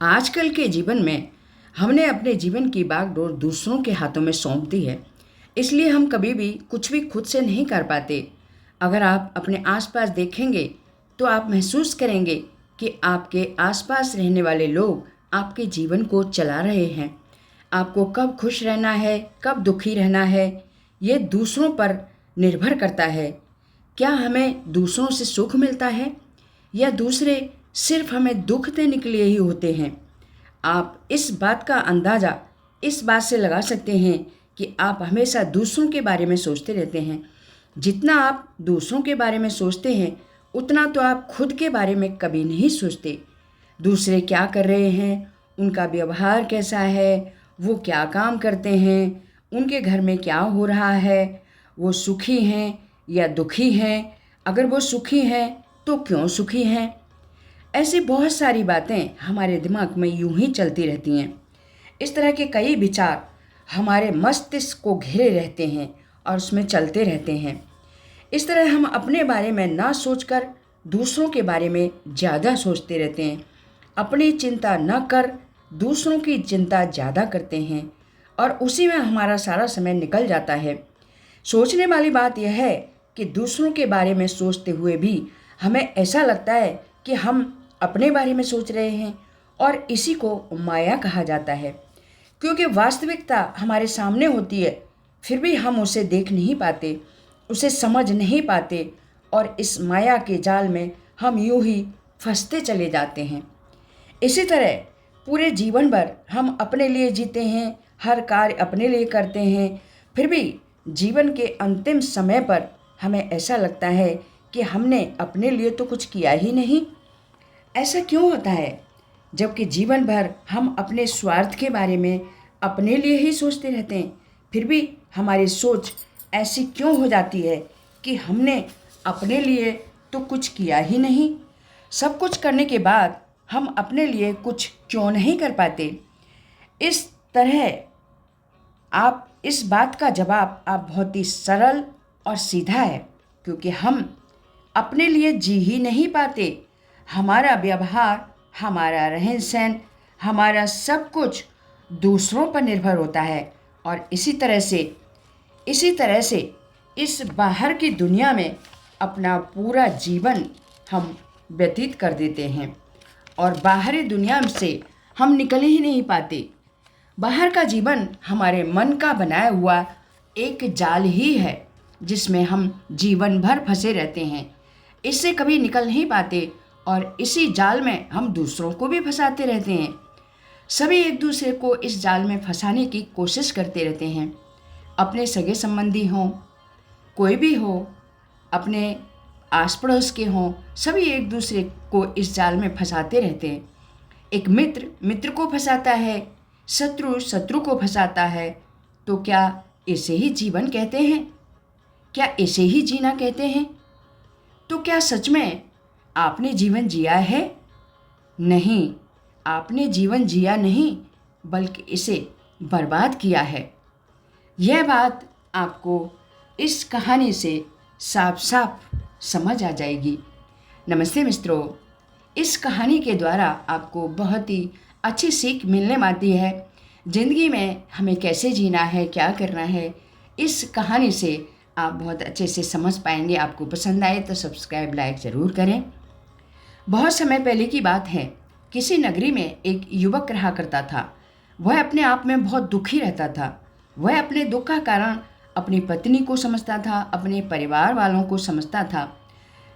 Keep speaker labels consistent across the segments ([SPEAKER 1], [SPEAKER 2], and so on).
[SPEAKER 1] आजकल के जीवन में हमने अपने जीवन की बागडोर दूसरों के हाथों में सौंप दी है। इसलिए हम कभी भी कुछ भी खुद से नहीं कर पाते। अगर आप अपने आसपास देखेंगे तो आप महसूस करेंगे कि आपके आसपास रहने वाले लोग आपके जीवन को चला रहे हैं। आपको कब खुश रहना है, कब दुखी रहना है, ये दूसरों पर निर्भर करता है। क्या हमें दूसरों से सुख मिलता है या दूसरे सिर्फ हमें दुख देने के लिए ही होते हैं? आप इस बात का अंदाज़ा इस बात से लगा सकते हैं कि आप हमेशा दूसरों के बारे में सोचते रहते हैं। जितना आप दूसरों के बारे में सोचते हैं उतना तो आप खुद के बारे में कभी नहीं सोचते। दूसरे क्या कर रहे हैं, उनका व्यवहार कैसा है, वो क्या काम करते हैं, उनके घर में क्या हो रहा है, वो सुखी हैं या दुखी हैं, अगर वो सुखी हैं तो क्यों सुखी हैं। ऐसी बहुत सारी बातें हमारे दिमाग में यूं ही चलती रहती हैं। इस तरह के कई विचार हमारे मस्तिष्क को घेरे रहते हैं और उसमें चलते रहते हैं। इस तरह हम अपने बारे में ना सोचकर दूसरों के बारे में ज़्यादा सोचते रहते हैं। अपनी चिंता न कर दूसरों की चिंता ज़्यादा करते हैं और उसी में हमारा सारा समय निकल जाता है। सोचने वाली बात यह है कि दूसरों के बारे में सोचते हुए भी हमें ऐसा लगता है कि हम अपने बारे में सोच रहे हैं, और इसी को माया कहा जाता है। क्योंकि वास्तविकता हमारे सामने होती है, फिर भी हम उसे देख नहीं पाते, उसे समझ नहीं पाते, और इस माया के जाल में हम यूं ही फंसते चले जाते हैं। इसी तरह पूरे जीवन भर हम अपने लिए जीते हैं, हर कार्य अपने लिए करते हैं, फिर भी जीवन के अंतिम समय पर हमें ऐसा लगता है कि हमने अपने लिए तो कुछ किया ही नहीं। ऐसा क्यों होता है? जबकि जीवन भर हम अपने स्वार्थ के बारे में अपने लिए ही सोचते रहते हैं, फिर भी हमारी सोच ऐसी क्यों हो जाती है कि हमने अपने लिए तो कुछ किया ही नहीं। सब कुछ करने के बाद हम अपने लिए कुछ क्यों नहीं कर पाते? इस तरह आप इस बात का जवाब आप बहुत ही सरल और सीधा है, क्योंकि हम अपने लिए जी ही नहीं पाते। हमारा व्यवहार, हमारा रहन सहन, हमारा सब कुछ दूसरों पर निर्भर होता है, और इसी तरह से इस बाहर की दुनिया में अपना पूरा जीवन हम व्यतीत कर देते हैं, और बाहरी दुनिया से हम निकल ही नहीं पाते। बाहर का जीवन हमारे मन का बनाया हुआ एक जाल ही है, जिसमें हम जीवन भर फंसे रहते हैं, इससे कभी निकल नहीं पाते, और इसी जाल में हम दूसरों को भी फंसाते रहते हैं। सभी एक दूसरे को इस जाल में फंसाने की कोशिश करते रहते हैं। अपने सगे संबंधी हों, कोई भी हो, अपने आस पड़ोस के हों, सभी एक दूसरे को इस जाल में फंसाते रहते हैं। एक मित्र मित्र को फंसाता है, शत्रु शत्रु को फंसाता है। तो क्या इसे ही जीवन कहते हैं? क्या इसे ही जीना कहते हैं? तो क्या सच में आपने जीवन जिया है? नहीं, आपने जीवन जिया नहीं, बल्कि इसे बर्बाद किया है। यह बात आपको इस कहानी से साफ साफ समझ आ जाएगी। नमस्ते मित्रों, इस कहानी के द्वारा आपको बहुत ही अच्छी सीख मिलने वाली है। ज़िंदगी में हमें कैसे जीना है, क्या करना है, इस कहानी से आप बहुत अच्छे से समझ पाएंगे। आपको पसंद आए तो सब्सक्राइब लाइक ज़रूर करें। बहुत समय पहले की बात है, किसी नगरी में एक युवक रहा करता था। वह अपने आप में बहुत दुखी रहता था। वह अपने दुख का कारण अपनी पत्नी को समझता था, अपने परिवार वालों को समझता था,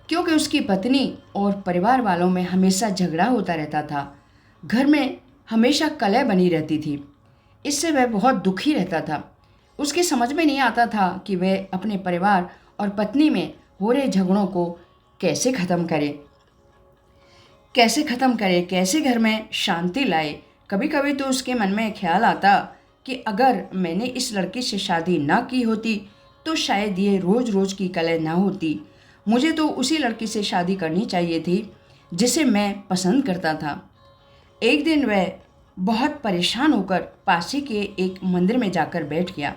[SPEAKER 1] क्योंकि उसकी पत्नी और परिवार वालों में हमेशा झगड़ा होता रहता था। घर में हमेशा कलह बनी रहती थी। इससे वह बहुत दुखी रहता था। उसकी समझ में नहीं आता था कि वह अपने परिवार और पत्नी में हो रहे झगड़ों को कैसे ख़त्म करे, कैसे घर में शांति लाए। कभी कभी तो उसके मन में ख्याल आता कि अगर मैंने इस लड़की से शादी ना की होती तो शायद ये रोज़ रोज़ की कलह ना होती। मुझे तो उसी लड़की से शादी करनी चाहिए थी जिसे मैं पसंद करता था। एक दिन वह बहुत परेशान होकर पास ही के एक मंदिर में जाकर बैठ गया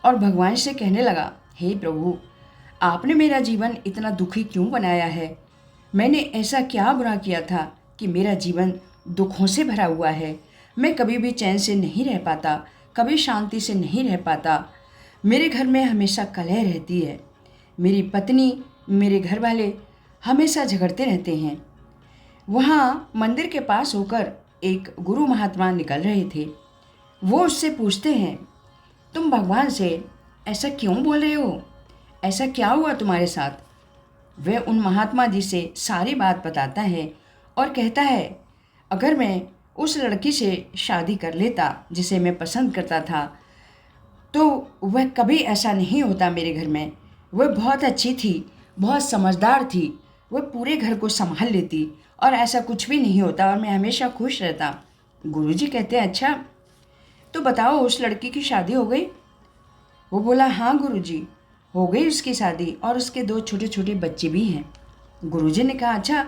[SPEAKER 1] और भगवान से कहने लगा, हे प्रभु, आपने मेरा जीवन इतना दुखी क्यों बनाया है? मैंने ऐसा क्या बुरा किया था कि मेरा जीवन दुखों से भरा हुआ है। मैं कभी भी चैन से नहीं रह पाता, कभी शांति से नहीं रह पाता। मेरे घर में हमेशा कलह रहती है। मेरी पत्नी, मेरे घर वाले हमेशा झगड़ते रहते हैं। वहाँ मंदिर के पास होकर एक गुरु महात्मा निकल रहे थे। वो उससे पूछते हैं, तुम भगवान से ऐसा क्यों बोल रहे हो? ऐसा क्या हुआ तुम्हारे साथ? वह उन महात्मा जी से सारी बात बताता है और कहता है, अगर मैं उस लड़की से शादी कर लेता जिसे मैं पसंद करता था, तो वह कभी ऐसा नहीं होता मेरे घर में। वह बहुत अच्छी थी, बहुत समझदार थी, वह पूरे घर को संभाल लेती और ऐसा कुछ भी नहीं होता और मैं हमेशा खुश रहता। गुरुजी कहते हैं, अच्छा तो बताओ उस लड़की की शादी हो गई? वो बोला, हाँ गुरुजी, हो गई उसकी शादी और उसके 2 छोटे छोटे बच्चे भी हैं। गुरुजी ने कहा, अच्छा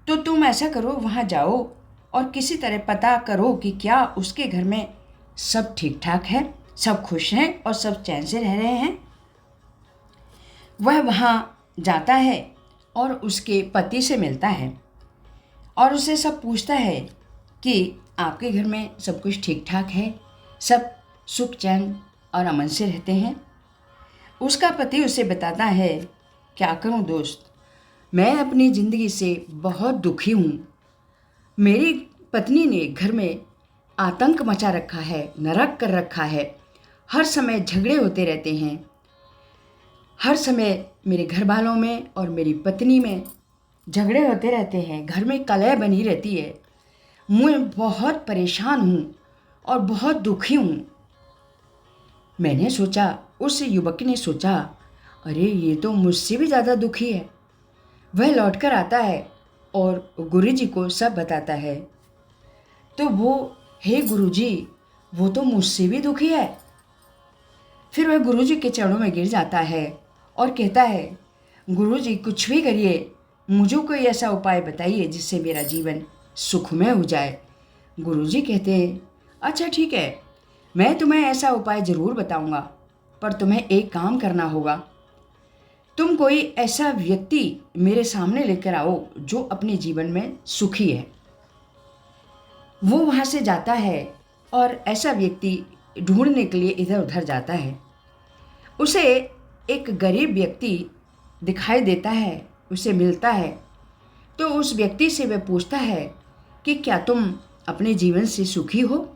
[SPEAKER 1] तो तुम ऐसा करो, वहाँ जाओ और किसी तरह पता करो कि क्या उसके घर में सब ठीक ठाक है, सब खुश हैं और सब चैन से रह रहे हैं। वह वहाँ जाता है और उसके पति से मिलता है और उससे सब पूछता है कि आपके घर में सब कुछ ठीक ठाक है, सब सुख चैन और अमन से रहते हैं। उसका पति उसे बताता है, क्या करूं दोस्त, मैं अपनी ज़िंदगी से बहुत दुखी हूँ। मेरी पत्नी ने घर में आतंक मचा रखा है, नरक कर रखा है। हर समय झगड़े होते रहते हैं। हर समय मेरे घर वालों में और मेरी पत्नी में झगड़े होते रहते हैं। घर में कलह बनी रहती है। मैं बहुत परेशान हूँ और बहुत दुखी हूँ। मैंने सोचा, उस युवक ने सोचा, अरे ये तो मुझसे भी ज़्यादा दुखी है। वह लौटकर आता है और गुरुजी को सब बताता है। तो वो, हे गुरुजी, वो तो मुझसे भी दुखी है। फिर वह गुरुजी के चरणों में गिर जाता है और कहता है, गुरुजी कुछ भी करिए, मुझे कोई ऐसा उपाय बताइए जिससे मेरा जीवन सुखमय हो जाए। गुरुजी कहते हैं, अच्छा ठीक है, मैं तुम्हें ऐसा उपाय ज़रूर बताऊंगा, पर तुम्हें एक काम करना होगा। तुम कोई ऐसा व्यक्ति मेरे सामने लेकर आओ जो अपने जीवन में सुखी है। वो वहाँ से जाता है और ऐसा व्यक्ति ढूंढने के लिए इधर उधर जाता है। उसे एक गरीब व्यक्ति दिखाई देता है, उसे मिलता है। तो उस व्यक्ति से वह पूछता है कि क्या तुम अपने जीवन से सुखी हो?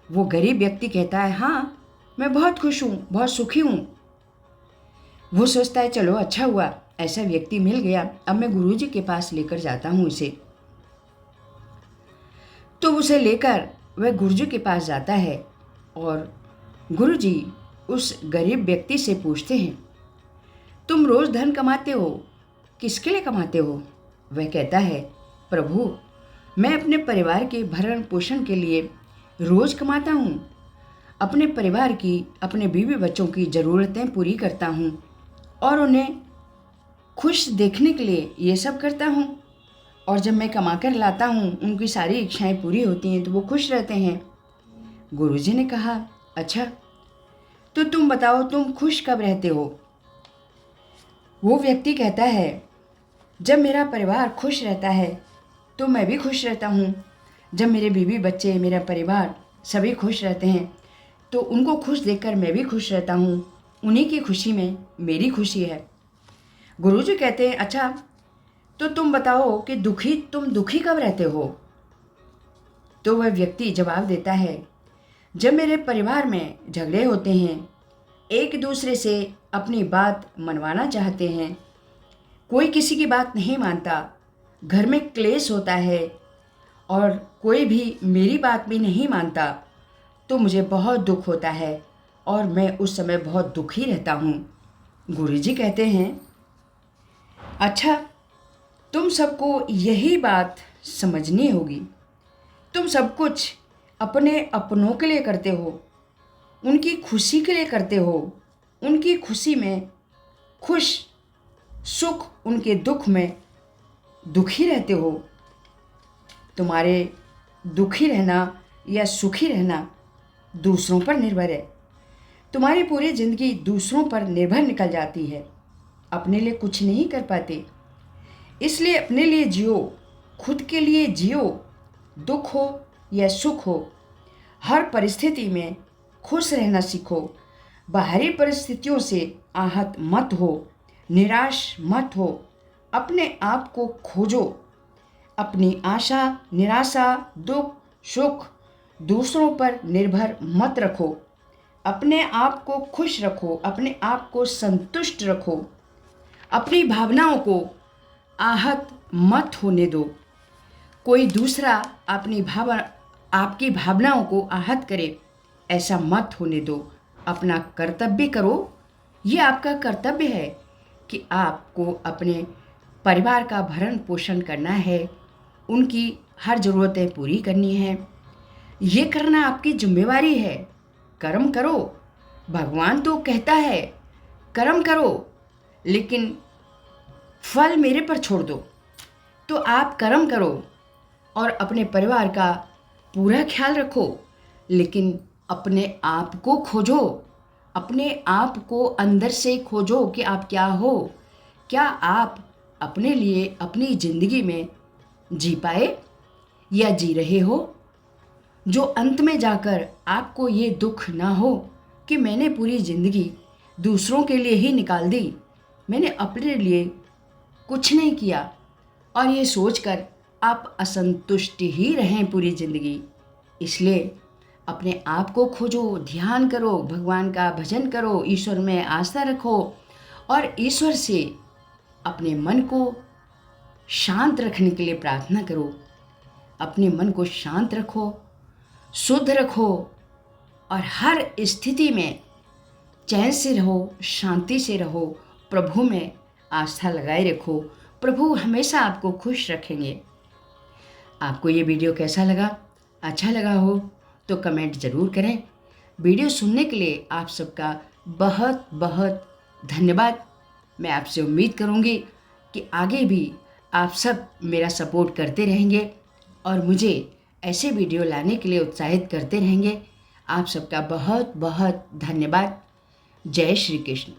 [SPEAKER 1] वो गरीब व्यक्ति कहता है, हाँ मैं बहुत खुश हूँ, बहुत सुखी हूँ। वो सोचता है, चलो अच्छा हुआ, ऐसा व्यक्ति मिल गया, अब मैं गुरुजी के पास लेकर जाता हूँ इसे। तो उसे लेकर वह गुरुजी के पास जाता है और गुरुजी उस गरीब व्यक्ति से पूछते हैं, तुम रोज़ धन कमाते हो, किसके लिए कमाते हो? वह कहता है, प्रभु मैं अपने परिवार के भरण पोषण के लिए रोज़ कमाता हूँ। अपने परिवार की, अपने बीवी बच्चों की ज़रूरतें पूरी करता हूँ और उन्हें खुश देखने के लिए ये सब करता हूँ। और जब मैं कमा कर लाता हूँ, उनकी सारी इच्छाएं पूरी होती हैं तो वो खुश रहते हैं। गुरुजी ने कहा, अच्छा तो तुम बताओ, तुम खुश कब रहते हो? वो व्यक्ति कहता है, जब मेरा परिवार खुश रहता है तो मैं भी खुश रहता हूँ। जब मेरे बीवी बच्चे, मेरा परिवार सभी खुश रहते हैं तो उनको खुश देखकर मैं भी खुश रहता हूँ। उन्हीं की खुशी में मेरी खुशी है। गुरुजी कहते हैं, अच्छा तो तुम बताओ कि तुम दुखी कब रहते हो? तो वह व्यक्ति जवाब देता है, जब मेरे परिवार में झगड़े होते हैं, एक दूसरे से अपनी बात मनवाना चाहते हैं, कोई किसी की बात नहीं मानता, घर में क्लेश होता है और कोई भी मेरी बात भी नहीं मानता, तो मुझे बहुत दुख होता है और मैं उस समय बहुत दुखी रहता हूँ। गुरुजी कहते हैं, अच्छा तुम सबको यही बात समझनी होगी। तुम सब कुछ अपने अपनों के लिए करते हो, उनकी खुशी के लिए करते हो, उनकी खुशी में खुश, सुख, उनके दुख में दुखी रहते हो। तुम्हारे दुखी रहना या सुखी रहना दूसरों पर निर्भर है। तुम्हारी पूरी ज़िंदगी दूसरों पर निर्भर निकल जाती है, अपने लिए कुछ नहीं कर पाते। इसलिए अपने लिए जियो, खुद के लिए जियो, दुख हो या सुख हो, हर परिस्थिति में खुश रहना सीखो। बाहरी परिस्थितियों से आहत मत हो, निराश मत हो। अपने आप को खोजो। अपनी आशा, निराशा, दुख, सुख दूसरों पर निर्भर मत रखो। अपने आप को खुश रखो, अपने आप को संतुष्ट रखो। अपनी भावनाओं को आहत मत होने दो। कोई दूसरा आपकी भावनाओं को आहत करे, ऐसा मत होने दो। अपना कर्तव्य करो। ये आपका कर्तव्य है कि आपको अपने परिवार का भरण पोषण करना है, उनकी हर ज़रूरतें पूरी करनी है। ये करना आपकी जिम्मेवारी है। कर्म करो। भगवान तो कहता है कर्म करो, लेकिन फल मेरे पर छोड़ दो। तो आप कर्म करो और अपने परिवार का पूरा ख्याल रखो, लेकिन अपने आप को खोजो। अपने आप को अंदर से खोजो कि आप क्या हो। क्या आप अपने लिए अपनी ज़िंदगी में जी पाए या जी रहे हो, जो अंत में जाकर आपको ये दुख ना हो कि मैंने पूरी ज़िंदगी दूसरों के लिए ही निकाल दी, मैंने अपने लिए कुछ नहीं किया, और ये सोचकर आप असंतुष्ट ही रहें पूरी ज़िंदगी। इसलिए अपने आप को खोजो, ध्यान करो, भगवान का भजन करो, ईश्वर में आस्था रखो और ईश्वर से अपने मन को शांत रखने के लिए प्रार्थना करो। अपने मन को शांत रखो, शुद्ध रखो और हर स्थिति में चैन से रहो, शांति से रहो। प्रभु में आस्था लगाए रखो। प्रभु हमेशा आपको खुश रखेंगे। आपको ये वीडियो कैसा लगा? अच्छा लगा हो तो कमेंट ज़रूर करें। वीडियो सुनने के लिए आप सबका बहुत बहुत धन्यवाद। मैं आपसे उम्मीद करूँगी कि आगे भी आप सब मेरा सपोर्ट करते रहेंगे और मुझे ऐसे वीडियो लाने के लिए उत्साहित करते रहेंगे। आप सबका बहुत बहुत धन्यवाद। जय श्री कृष्ण।